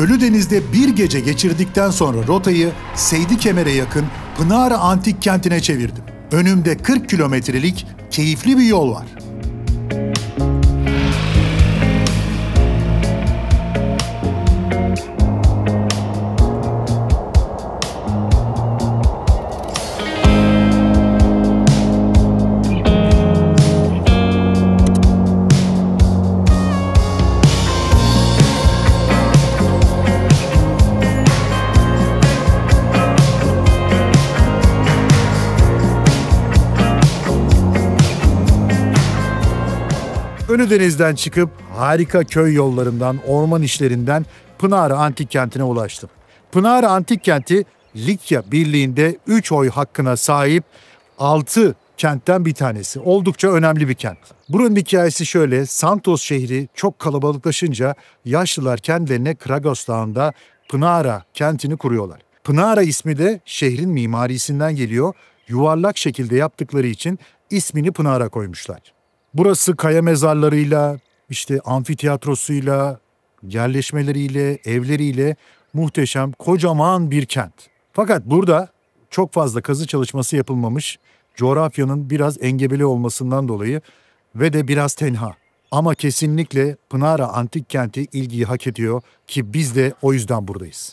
Ölüdeniz'de bir gece geçirdikten sonra rotayı Seydikemer'e yakın Pınarı Antik Kenti'ne çevirdim. Önümde 40 kilometrelik keyifli bir yol var. Ölüdeniz'den çıkıp harika köy yollarından, orman işlerinden Pınarı Antik Kenti'ne ulaştım. Pınarı Antik Kenti, Likya Birliği'nde 3 oy hakkına sahip 6 kentten bir tanesi. Oldukça önemli bir kent. Buranın hikayesi şöyle: Santos şehri çok kalabalıklaşınca yaşlılar kendilerine Kragos Dağı'nda Pınara kentini kuruyorlar. Pınara ismi de şehrin mimarisinden geliyor. Yuvarlak şekilde yaptıkları için ismini Pınara koymuşlar. Burası kaya mezarlarıyla, amfiteyatrosuyla, yerleşmeleriyle, evleriyle muhteşem, kocaman bir kent. Fakat burada çok fazla kazı çalışması yapılmamış, coğrafyanın biraz engebeli olmasından dolayı ve de biraz tenha. Ama kesinlikle Pınara Antik Kenti ilgiyi hak ediyor ki biz de o yüzden buradayız.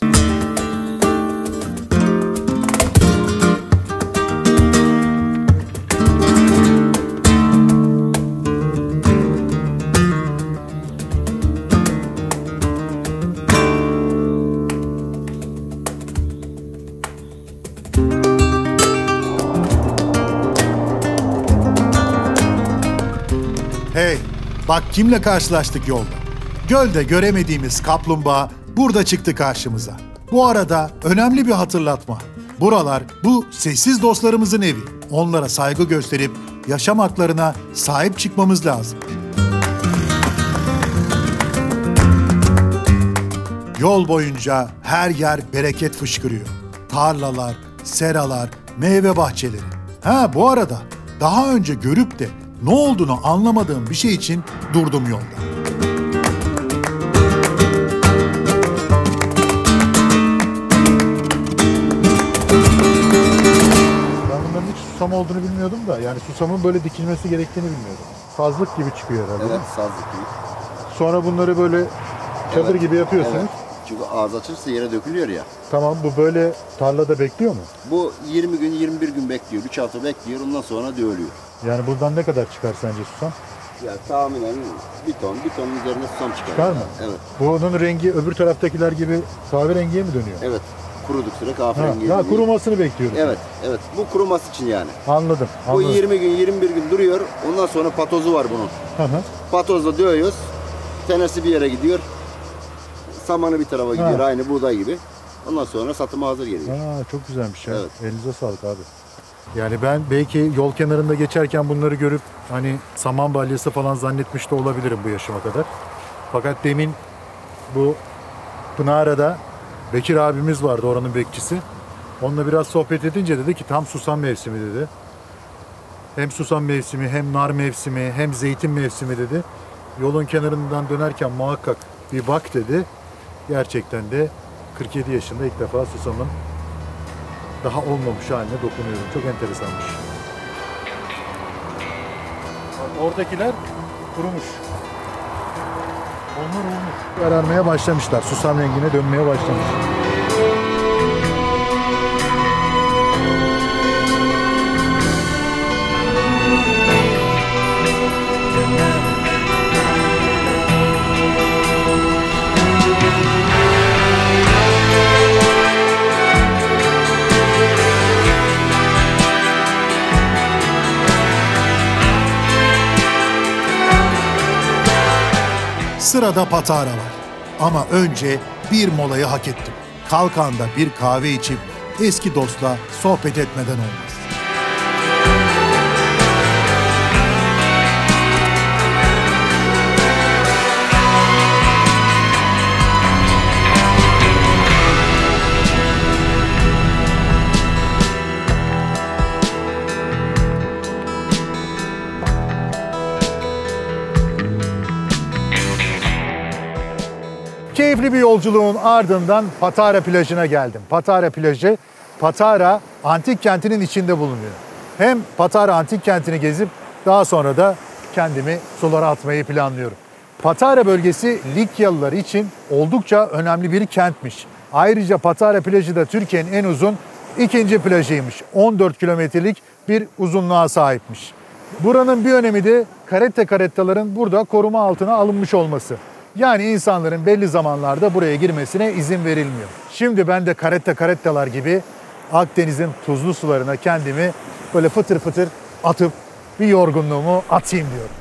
Hey, bak kimle karşılaştık yolda. Gölde göremediğimiz kaplumbağa burada çıktı karşımıza. Bu arada önemli bir hatırlatma. Buralar bu sessiz dostlarımızın evi. Onlara saygı gösterip yaşam haklarına sahip çıkmamız lazım. Yol boyunca her yer bereket fışkırıyor. Tarlalar, seralar, meyve bahçeleri. Bu arada daha önce görüp de ne olduğunu anlamadığım bir şey için durdum yolda. Ben bunların hiç susam olduğunu bilmiyordum da, yani susamın böyle dikilmesi gerektiğini bilmiyordum. Sazlık gibi çıkıyor herhalde. Evet, sazlık gibi. Sonra bunları böyle çadır gibi yapıyorsunuz. Evet. Çünkü ağız açılırsa yere dökülüyor ya. Tamam, bu böyle tarlada bekliyor mu? Bu 20 gün, 21 gün bekliyor. 3 hafta bekliyor, ondan sonra dövülüyor. Yani buradan ne kadar çıkar sence susam? Ya tahminen bir tonun üzerinde susam çıkar. Çıkar mı? Evet. Bunun rengi öbür taraftakiler gibi kahverengiye mi dönüyor? Evet. Kurudukça kahverengiye dönüyor. Kurumasını bekliyoruz. Evet, evet. Bu kuruması için yani. Anladım. Bu 20 gün, 21 gün duruyor. Ondan sonra patozu var bunun. Patozla dövüyoruz. Tenesi bir yere gidiyor. Samanı bir tarafa gidiyor, aynı buğday gibi. Ondan sonra satıma hazır geliyor. Çok güzelmiş ya. Evet. Elinize sağlık abi. Yani ben belki yol kenarında geçerken bunları görüp saman balyası falan zannetmiş de olabilirim bu yaşıma kadar. Fakat demin bu Pınara'da Bekir abimiz vardı, oranın bekçisi. Onunla biraz sohbet edince dedi ki tam susam mevsimi dedi. Hem susam mevsimi, hem nar mevsimi, hem zeytin mevsimi dedi. Yolun kenarından dönerken muhakkak bir bak dedi. Gerçekten de 47 yaşında ilk defa susamın daha olmamış haline dokunuyorum. Çok enteresanmış. Oradakiler kurumuş. Onlar olmuş. Kararmaya başlamışlar. Susam rengine dönmeye başlamış. Sırada Patara var. Ama önce bir molayı hak ettim. Kalkan'da bir kahve içip eski dostla sohbet etmeden olmaz. Keyifli bir yolculuğun ardından Patara plajına geldim. Patara plajı, Patara antik kentinin içinde bulunuyor. Hem Patara antik kentini gezip daha sonra da kendimi sulara atmayı planlıyorum. Patara bölgesi Likyalılar için oldukça önemli bir kentmiş. Ayrıca Patara plajı da Türkiye'nin en uzun ikinci plajıymış. 14 kilometrelik bir uzunluğa sahipmiş. Buranın bir önemi de karettaların burada koruma altına alınmış olması. Yani insanların belli zamanlarda buraya girmesine izin verilmiyor. Şimdi ben de karettalar gibi Akdeniz'in tuzlu sularına kendimi böyle fıtır fıtır atıp bir yorgunluğumu atayım diyorum.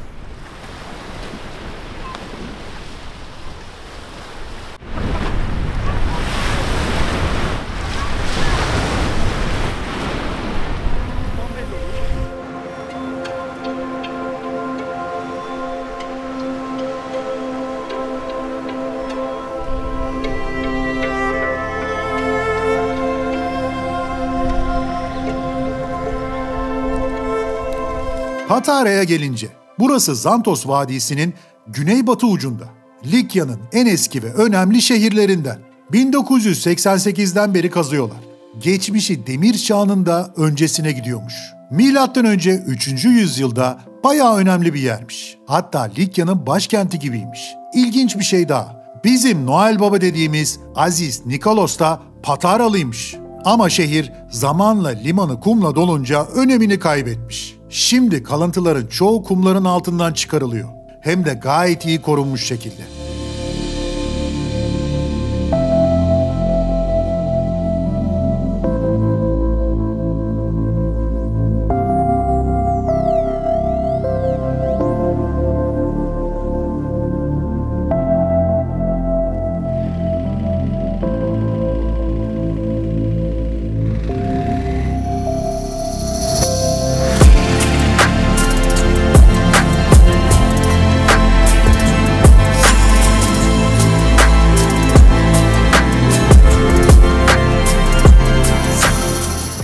Patara'ya gelince, burası Zantos Vadisi'nin güneybatı ucunda. Likya'nın en eski ve önemli şehirlerinden. 1988'den beri kazıyorlar. Geçmişi demir çağının da öncesine gidiyormuş. Milattan önce 3. yüzyılda bayağı önemli bir yermiş. Hatta Likya'nın başkenti gibiymiş. İlginç bir şey daha. Bizim Noel Baba dediğimiz Aziz Nikolos da Pataralıymış. Ama şehir zamanla limanı kumla dolunca önemini kaybetmiş. Şimdi kalıntıların çoğu kumların altından çıkarılıyor. Hem de gayet iyi korunmuş şekilde.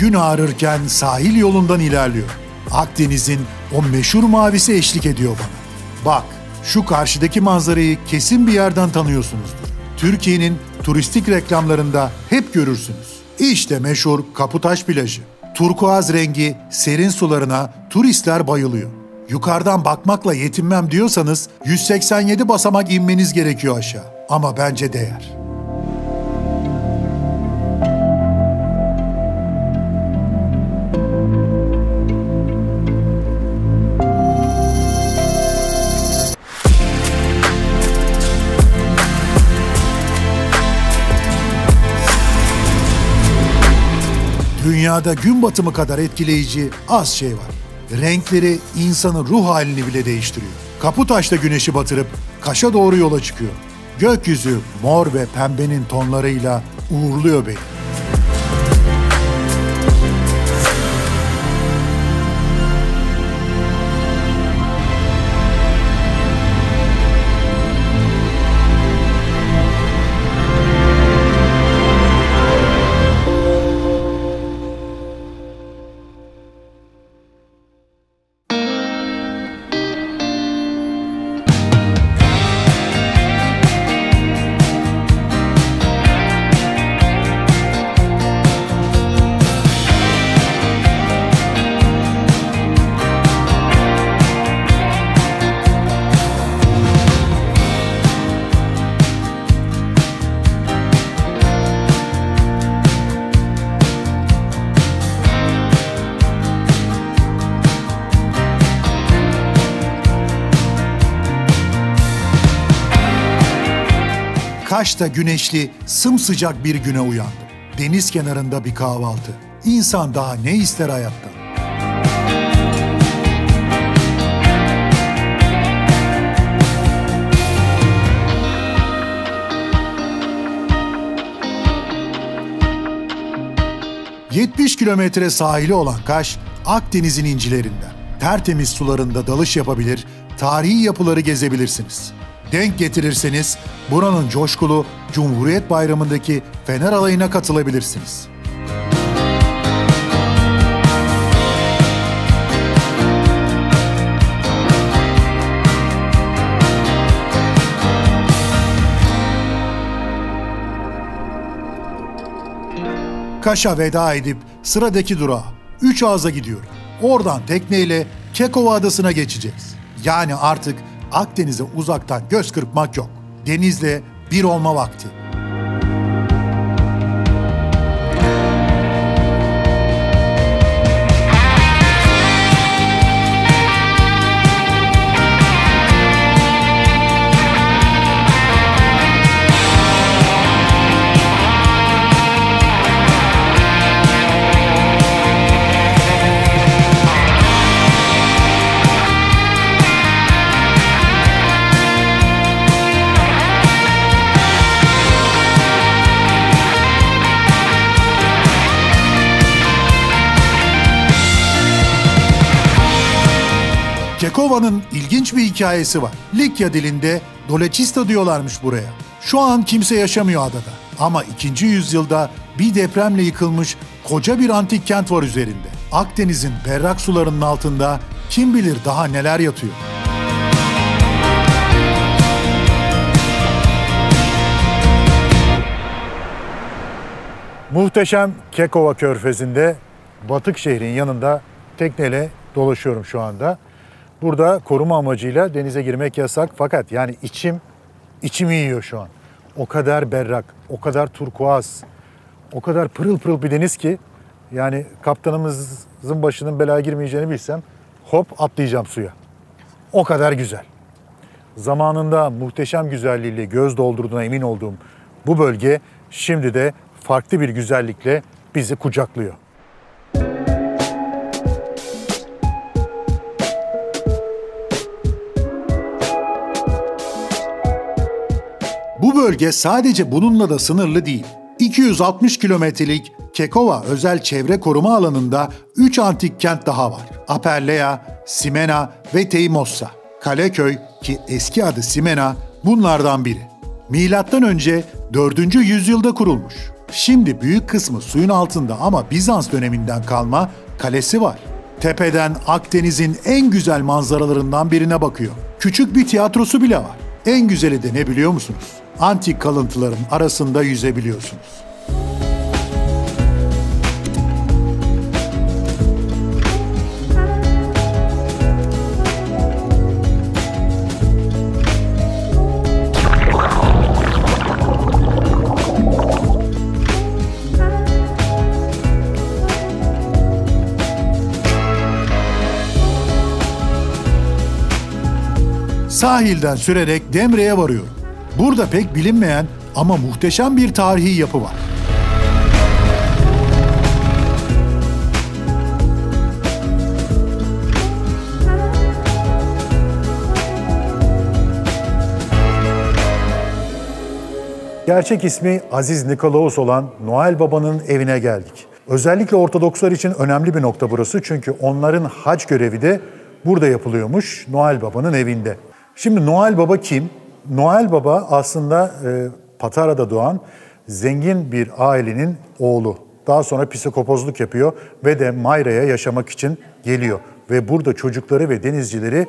Gün ağrırken sahil yolundan ilerliyor. Akdeniz'in o meşhur mavisi eşlik ediyor bana. Bak, şu karşıdaki manzarayı kesin bir yerden tanıyorsunuzdur. Türkiye'nin turistik reklamlarında hep görürsünüz. İşte meşhur Kaputaş plajı. Turkuaz rengi serin sularına turistler bayılıyor. Yukarıdan bakmakla yetinmem diyorsanız 187 basamak inmeniz gerekiyor aşağı. Ama bence değer. Dünyada gün batımı kadar etkileyici az şey var. Renkleri insanın ruh halini bile değiştiriyor. Kaputaş'ta güneşi batırıp Kaş'a doğru yola çıkıyor. Gökyüzü mor ve pembenin tonlarıyla uğurluyor beni. Kaş'ta güneşli, sımsıcak bir güne uyandım. Deniz kenarında bir kahvaltı. İnsan daha ne ister hayattan? ...70 kilometre sahili olan Kaş, Akdeniz'in incilerinden. Tertemiz sularında dalış yapabilir, tarihi yapıları gezebilirsiniz. Denk getirirseniz buranın coşkulu Cumhuriyet Bayramı'ndaki Fener Alayı'na katılabilirsiniz. Kaş'a veda edip sıradaki durağa Üçağız'a gidiyorum. Oradan tekneyle Kekova Adası'na geçeceğiz. Yani artık Akdeniz'e uzaktan göz kırpmak yok. Denizle bir olma vakti. Kekova'nın ilginç bir hikayesi var. Likya dilinde Doleçista diyorlarmış buraya. Şu an kimse yaşamıyor adada. Ama 2. yüzyılda bir depremle yıkılmış koca bir antik kent var üzerinde. Akdeniz'in berrak sularının altında kim bilir daha neler yatıyor. Muhteşem Kekova Körfezi'nde Batık şehrin yanında tekneyle dolaşıyorum şu anda. Burada koruma amacıyla denize girmek yasak fakat yani içimi yiyor şu an. O kadar berrak, o kadar turkuaz, o kadar pırıl pırıl bir deniz ki yani kaptanımızın başının belaya girmeyeceğini bilsem hop atlayacağım suya. O kadar güzel. Zamanında muhteşem güzelliğiyle göz doldurduğuna emin olduğum bu bölge şimdi de farklı bir güzellikle bizi kucaklıyor. Bu bölge sadece bununla da sınırlı değil. 260 kilometrelik Kekova özel çevre koruma alanında 3 antik kent daha var. Aperlea, Simena ve Teimossa. Kaleköy ki eski adı Simena bunlardan biri. Milattan önce 4. yüzyılda kurulmuş. Şimdi büyük kısmı suyun altında ama Bizans döneminden kalma kalesi var. Tepeden Akdeniz'in en güzel manzaralarından birine bakıyor. Küçük bir tiyatrosu bile var. En güzeli de ne biliyor musunuz? Antik kalıntıların arasında yüzebiliyorsunuz. Sahilden sürerek Demre'ye varıyorum. Burada pek bilinmeyen ama muhteşem bir tarihi yapı var. Gerçek ismi Aziz Nikolaos olan Noel Baba'nın evine geldik. Özellikle Ortodokslar için önemli bir nokta burası çünkü onların hac görevi de burada yapılıyormuş Noel Baba'nın evinde. Şimdi Noel Baba kim? Noel Baba aslında Patara'da doğan zengin bir ailenin oğlu. Daha sonra psikopozluk yapıyor ve de Mayra'ya yaşamak için geliyor. Ve burada çocukları ve denizcileri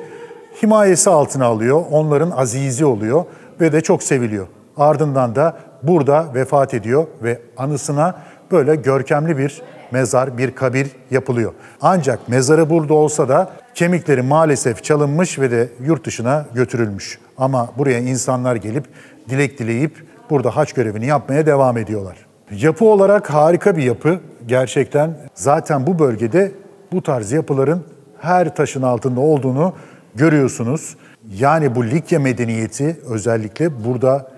himayesi altına alıyor. Onların azizi oluyor ve de çok seviliyor. Ardından da burada vefat ediyor ve anısına böyle görkemli bir mezar, bir kabir yapılıyor. Ancak mezarı burada olsa da kemikleri maalesef çalınmış ve de yurt dışına götürülmüş. Ama buraya insanlar gelip dilek dileyip burada hac görevini yapmaya devam ediyorlar. Yapı olarak harika bir yapı gerçekten. Zaten bu bölgede bu tarz yapıların her taşın altında olduğunu görüyorsunuz. Yani bu Likya medeniyeti özellikle burada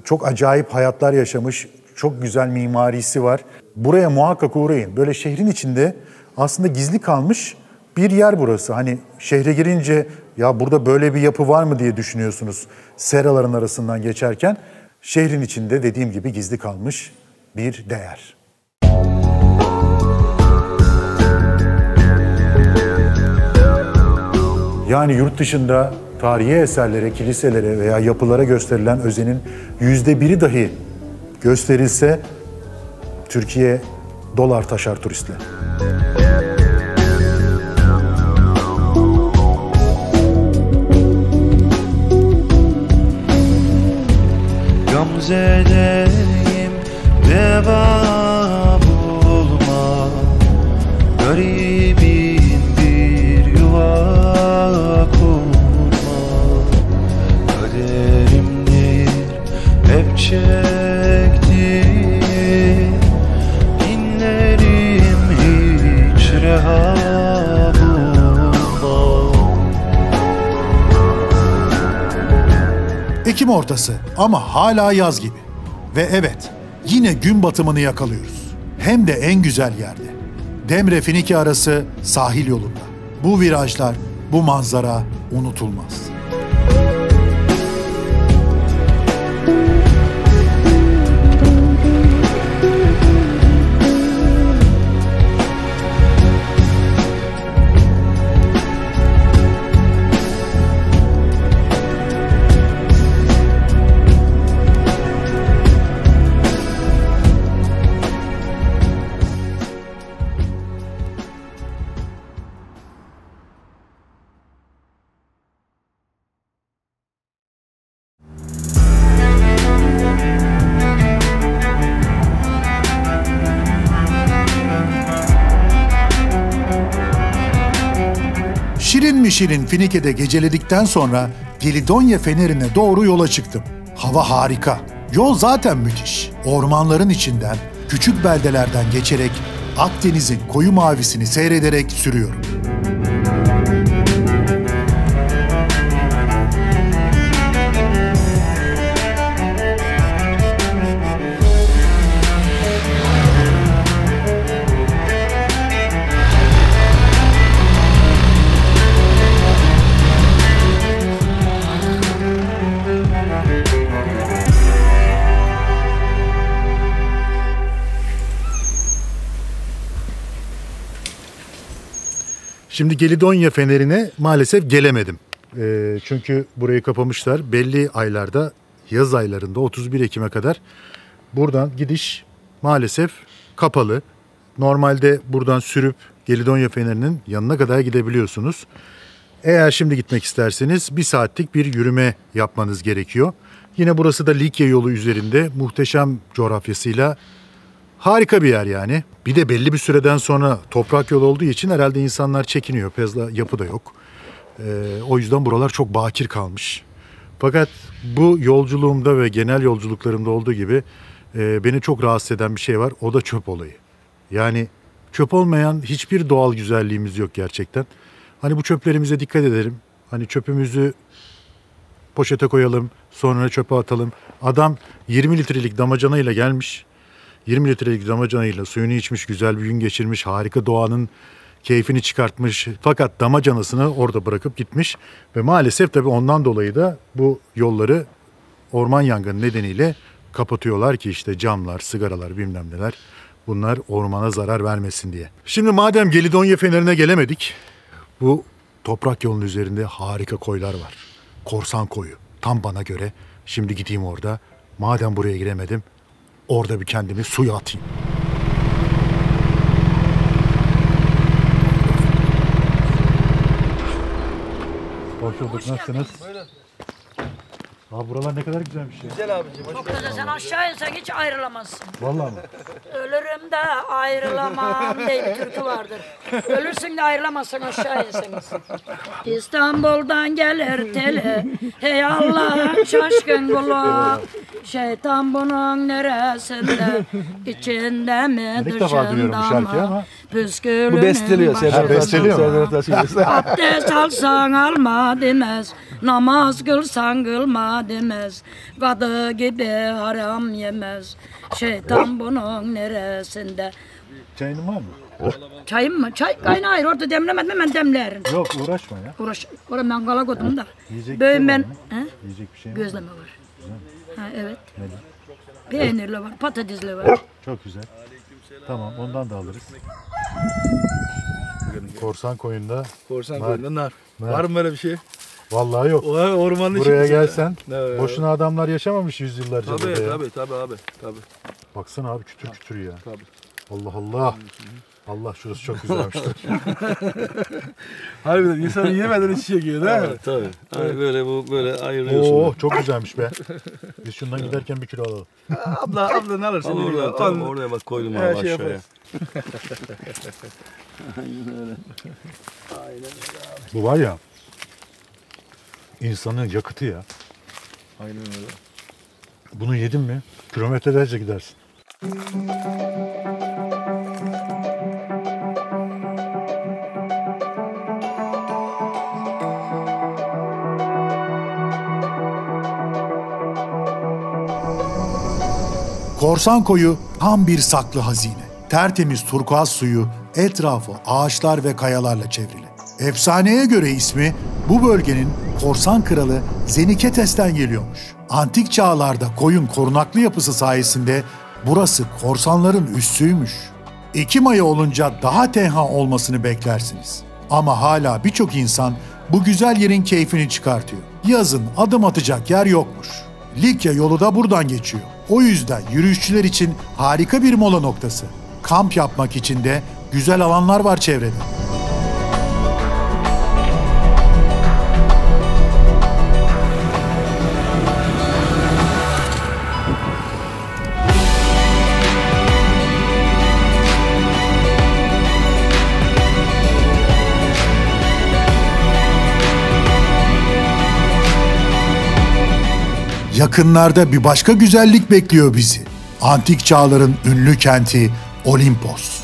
çok acayip hayatlar yaşamış, çok güzel mimarisi var. Buraya muhakkak uğrayın. Böyle şehrin içinde aslında gizli kalmış bir yer burası. Hani şehre girince ya burada böyle bir yapı var mı diye düşünüyorsunuz seraların arasından geçerken. Şehrin içinde dediğim gibi gizli kalmış bir değer. Yani yurt dışında tarihi eserlere, kiliselere veya yapılara gösterilen özenin %1'i dahi gösterilse Türkiye dolar taşar turistle. Gamze'deyim deva bu çekti, dinlerim hiç rehabında. Ekim ortası ama hala yaz gibi. Ve evet, yine gün batımını yakalıyoruz. Hem de en güzel yerde. Demre-Finike arası sahil yolunda. Bu virajlar, bu manzara unutulmaz. Şirin mi şirin Finike'de geceledikten sonra Gelidonya Feneri'ne doğru yola çıktım. Hava harika. Yol zaten müthiş. Ormanların içinden, küçük beldelerden geçerek Akdeniz'in koyu mavisini seyrederek sürüyorum. Şimdi Gelidonya Feneri'ne maalesef gelemedim. Çünkü burayı kapamışlar. Belli aylarda, yaz aylarında 31 Ekim'e kadar buradan gidiş maalesef kapalı. Normalde buradan sürüp Gelidonya Feneri'nin yanına kadar gidebiliyorsunuz. Eğer şimdi gitmek isterseniz 1 saatlik bir yürüme yapmanız gerekiyor. Yine burası da Likya yolu üzerinde muhteşem coğrafyasıyla harika bir yer yani. Bir de belli bir süreden sonra toprak yol olduğu için herhalde insanlar çekiniyor. Fazla yapı da yok. O yüzden buralar çok bakir kalmış. Fakat bu yolculuğumda ve genel yolculuklarımda olduğu gibi beni çok rahatsız eden bir şey var. O da çöp olayı. Yani çöp olmayan hiçbir doğal güzelliğimiz yok gerçekten. Hani bu çöplerimize dikkat edelim. Hani çöpümüzü poşete koyalım, sonra çöpe atalım. Adam 20 litrelik damacanayla gelmiş. 20 litrelik damacanayla suyunu içmiş, güzel bir gün geçirmiş, harika doğanın keyfini çıkartmış. Fakat damacanasını orada bırakıp gitmiş ve maalesef tabii ondan dolayı da bu yolları orman yangını nedeniyle kapatıyorlar ki işte camlar, sigaralar bilmem neler bunlar ormana zarar vermesin diye. Şimdi madem Gelidonya Feneri'ne gelemedik, bu toprak yolun üzerinde harika koylar var. Korsan koyu tam bana göre. Şimdi gideyim orada. Madem buraya giremedim, orada bir kendimi suya atayım. Hoş bulduk. Nasılsınız? Buyurun. Abi buralar ne kadar güzelmiş ya. Güzel abicim. Noktada sen aşağı insen hiç ayrılamazsın. Vallahi mi? Ölürüm de ayrılamam diye bir türkü vardır. Ölürsün de ayrılamazsın aşağı inseniz. İstanbul'dan gelir teli, hey Allah'ın şaşkın kulu. Şeytan bunun neresinde, içinde mi dışında mı? Bu besteliyor. Abdest alsan alma demez, namaz kılsan kılma demez. Kadı gibi haram yemez, şeytan bunun neresinde. Çayın var mı? Çayım mı? Çay kaynayır orada demlemedim hemen demlerim. Yok uğraşma ya. Orada mangala koydum da. Yiyecek Böyle bir şey ben... var mı? He? Yiyecek bir şey mi? Gözleme var. Ha, evet. Neden? Peynirli var, patatesli var. Çok güzel. Tamam ondan da alırız. Korsan koyunda. Korsan Nar. koyunda nar. Nar. Var mı böyle bir şey? Vallahi yok. Ormanın Buraya içinde. gelsen Evet. boşuna adamlar yaşamamış yüzyıllarca burada ya. Tabii abi. Tabii. Baksana abi kütür kütür ya. Tabii. Allah Allah. Allah şurası çok güzelmiş. Harbiden insanın yemeden hiç çekiyor değil mi? Tabii. Hani böyle ayırıyorsun. Oo çok güzelmiş be. Biz şundan giderken bir kilo alalım. Abla ne alırsın? Al oradan tam oraya bak koydum abi Her şey aşağıya. yaparız. Bu var ya insanın yakıtı ya. Aynen öyle. Bunu yedin mi kilometrelerce gidersin. Korsan Koyu tam bir saklı hazine. Tertemiz turkuaz suyu, etrafı ağaçlar ve kayalarla çevrili. Efsaneye göre ismi bu bölgenin korsan kralı Zeniketes'ten geliyormuş. Antik çağlarda koyun korunaklı yapısı sayesinde burası korsanların üssüymüş. Ekim ayı olunca daha tenha olmasını beklersiniz. Ama hala birçok insan bu güzel yerin keyfini çıkartıyor. Yazın adım atacak yer yokmuş. Likya yolu da buradan geçiyor. O yüzden yürüyüşçüler için harika bir mola noktası. Kamp yapmak için de güzel alanlar var çevrede. Yakınlarda bir başka güzellik bekliyor bizi. Antik çağların ünlü kenti Olimpos.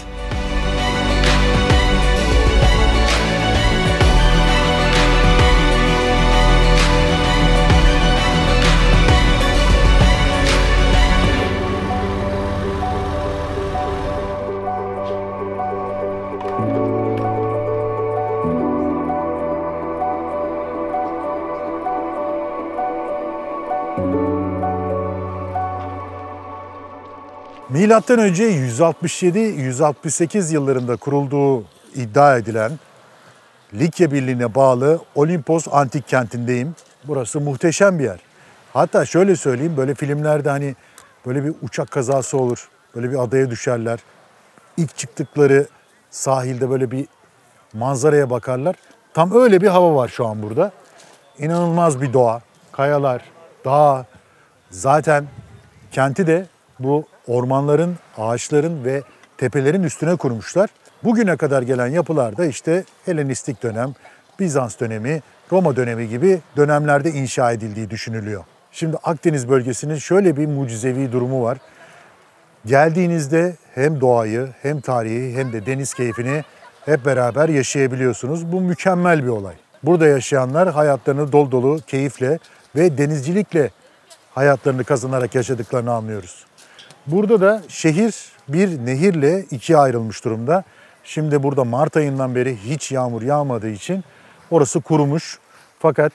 Milattan önce 167-168 yıllarında kurulduğu iddia edilen Likya Birliği'ne bağlı Olimpos Antik Kenti'ndeyim. Burası muhteşem bir yer. Hatta şöyle söyleyeyim, böyle filmlerde hani böyle bir uçak kazası olur, böyle bir adaya düşerler. İlk çıktıkları sahilde böyle bir manzaraya bakarlar. Tam öyle bir hava var şu an burada. İnanılmaz bir doğa, kayalar, dağ. Zaten kenti de bu ormanların, ağaçların ve tepelerin üstüne kurmuşlar. Bugüne kadar gelen yapılar da işte Helenistik dönem, Bizans dönemi, Roma dönemi gibi dönemlerde inşa edildiği düşünülüyor. Şimdi Akdeniz bölgesinin şöyle bir mucizevi durumu var. Geldiğinizde hem doğayı, hem tarihi, hem de deniz keyfini hep beraber yaşayabiliyorsunuz. Bu mükemmel bir olay. Burada yaşayanlar hayatlarını dolu dolu, keyifle ve denizcilikle hayatlarını kazanarak yaşadıklarını anlıyoruz. Burada da şehir bir nehirle ikiye ayrılmış durumda. Şimdi burada Mart ayından beri hiç yağmur yağmadığı için orası kurumuş. Fakat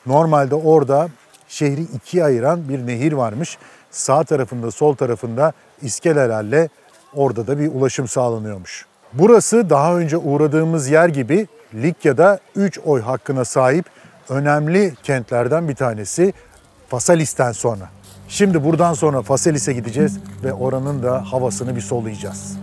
normalde orada şehri ikiye ayıran bir nehir varmış. Sağ tarafında, sol tarafında iskelelerle orada da bir ulaşım sağlanıyormuş. Burası daha önce uğradığımız yer gibi Likya'da 3 oy hakkına sahip önemli kentlerden bir tanesi Fasalis'ten sonra. Şimdi buradan sonra Fasalis'e gideceğiz ve oranın da havasını bir soluyacağız.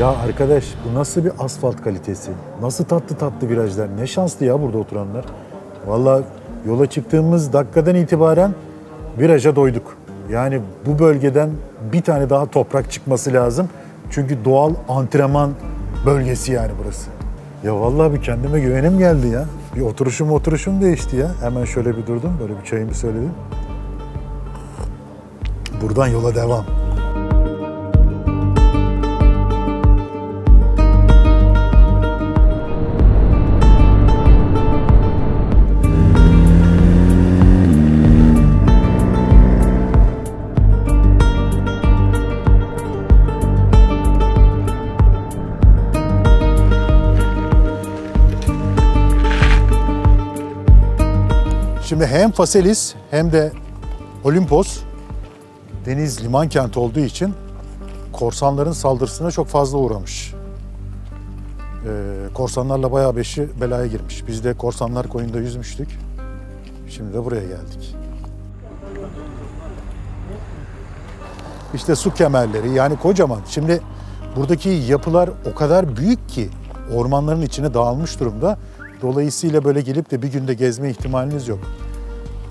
Ya arkadaş, bu nasıl bir asfalt kalitesi? Nasıl tatlı tatlı virajlar? Ne şanslı ya burada oturanlar. Vallahi yola çıktığımız dakikadan itibaren viraja doyduk. Yani bu bölgeden bir tane daha toprak çıkması lazım. Çünkü doğal antrenman bölgesi yani burası. Ya vallahi bir kendime güvenim geldi ya. Bir oturuşum değişti ya. Hemen şöyle bir durdum, böyle bir çayımı söyledim. Buradan yola devam. Şimdi hem Faselis hem de Olimpos deniz liman kenti olduğu için korsanların saldırısına çok fazla uğramış. Korsanlarla bayağı belaya girmiş. Biz de korsanlar koyunda yüzmüştük. Şimdi de buraya geldik. İşte su kemerleri yani kocaman. Şimdi buradaki yapılar o kadar büyük ki ormanların içine dağılmış durumda. Dolayısıyla böyle gelip de bir günde gezme ihtimaliniz yok.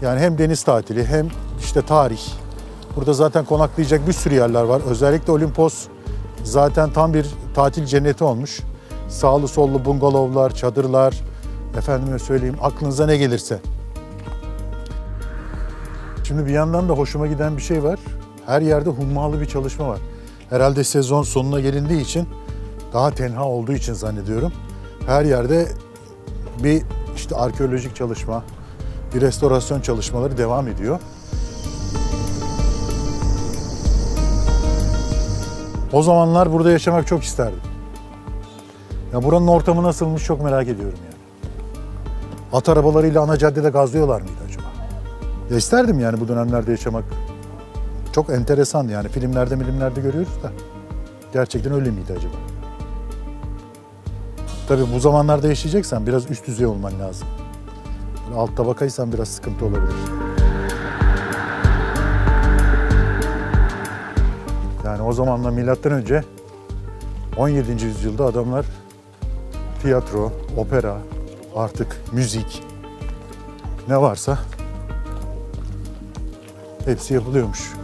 Yani hem deniz tatili hem işte tarih. Burada zaten konaklayacak bir sürü yerler var. Özellikle Olimpos zaten tam bir tatil cenneti olmuş. Sağlı sollu bungalovlar, çadırlar, efendime söyleyeyim aklınıza ne gelirse. Şimdi bir yandan da hoşuma giden bir şey var. Her yerde hummalı bir çalışma var. Herhalde sezon sonuna gelindiği için, daha tenha olduğu için zannediyorum. Her yerde bir işte arkeolojik çalışma, bir restorasyon çalışmaları devam ediyor. O zamanlar burada yaşamak çok isterdim. Ya buranın ortamı nasılmış çok merak ediyorum yani. At arabalarıyla ana caddede gazlıyorlar mıydı acaba? Ya isterdim yani bu dönemlerde yaşamak. Çok enteresan yani filmlerde görüyoruz da. Gerçekten öyle miydi acaba? Tabii bu zamanlarda yaşayacaksan biraz üst düzey olman lazım. Böyle alt tabakaysan biraz sıkıntı olabilir. Yani o zamanla milattan önce 17. yüzyılda adamlar tiyatro, opera, artık müzik ne varsa hepsi yapılıyormuş.